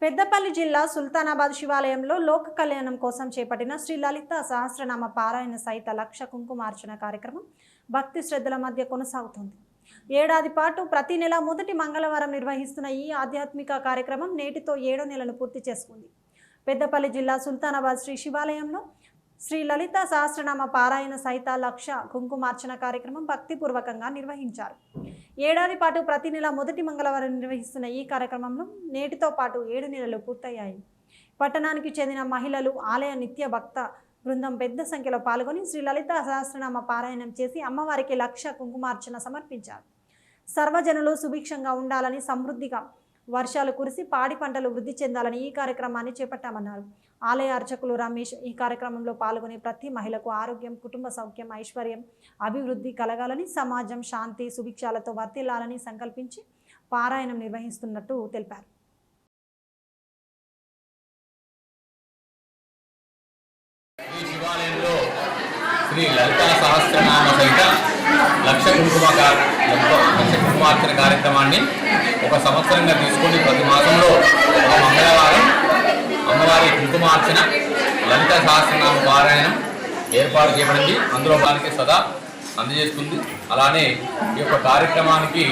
పెద్దపల్లి జిల్లా సుల్తానాబాద్ శివాలయంలో లోక కళ్యాణం కోసం చేపట్టిన శ్రీ లలిత సహస్రనామ పారాయణ సహిత లక్ష కుంకుమార్చన కార్యక్రమం భక్తి శ్రద్ధల మధ్య కొనసాగుతుంది. ఏడాది పాటు ప్రతి నెల మొదటి మంగళవారం నిర్వహిస్తున్న ఈ ఆధ్యాత్మిక కార్యక్రమం నేటితో 7వ నెలను పూర్తి చేసుకుంది. పెద్దపల్లి జిల్లా సుల్తానాబాద్ శ్రీ శివాలయంలో శ్రీ లలిత సహస్రనామ పారాయణ సహిత లక్ష కుంకుమార్చన కార్యక్రమం భక్తిపూర్వకంగా నిర్వహించారు. ఏడాది పాటు ప్రతి నెల మొదటి మంగళవారం నిర్వహిస్తున్న ఈ కార్యక్రమంలో నేటితో పాటు 7 నెలలు పూర్తయ్యాయి. పట్టణానికి చెందిన మహిళలు, ఆలయ నిత్య భక్త బృందం పెద్ద సంఖ్యలో పాల్గొని శ్రీ లలిత సహస్రనామ పారాయణం చేసి అమ్మవారికి లక్ష కుంకుమార్చన సమర్పించారు. సర్వజనులు సుభిక్షంగా ఉండాలని, సమృద్ధిగా వర్షాలు కురిసి పాడి పంటలు వృద్ధి చెందాలని ఈ కార్యక్రమాన్ని చేపట్టామన్నారు. ఆలయ అర్చకులు రమేష్ ఈ కార్యక్రమంలో పాల్గొనే ప్రతి మహిళకు ఆరోగ్యం, కుటుంబ సౌఖ్యం, ఐశ్వర్యం, అభివృద్ధి కలగాలని, సమాజం శాంతి సుభిక్షాలతో వర్ధిల్లాలని సంకల్పించి పారాయణం నిర్వహిస్తున్నట్టు తెలిపారు. శివాలయంలో శ్రీ లలితా సహస్రనామ సహిత లక్ష కుంకుమార్చన కార్యక్రమాన్ని ఒక సంవత్సరంగా తీసుకొని ప్రతి మాసంలో ఒక మంగళవారం అమ్మవారి కుంకుమార్చన లలితా సహస్రనామ పారాయణం ఏర్పాటు చేయబడింది. అందులో దానికి సదా అందజేస్తుంది. అలానే ఈ యొక్క కార్యక్రమానికి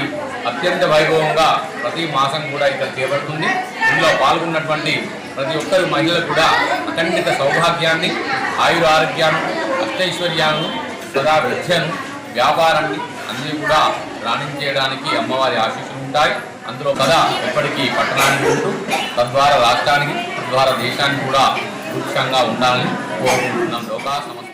అత్యంత వైభవంగా ప్రతి మాసం కూడా ఇక్కడ చేపడుతుంది. ఇందులో పాల్గొన్నటువంటి ప్రతి ఒక్కరు మహిళలు కూడా అఖండిత సౌభాగ్యాన్ని, ఆయుర ఆరోగ్యాన్ని, అష్టైశ్వర్యాలను, సదా విద్యను, వ్యాపారాన్ని అన్నీ కూడా రాణించేయడానికి అమ్మవారి ఆశీస్సులు ఉంటాయి. అందులో కదా ఎప్పటికీ పట్టణానికి ఉంటూ తద్వారా రాష్ట్రానికి, తద్వారా దేశానికి కూడా వృక్షంగా ఉండాలని కోరుకుంటున్నాం. లోకా సమస్య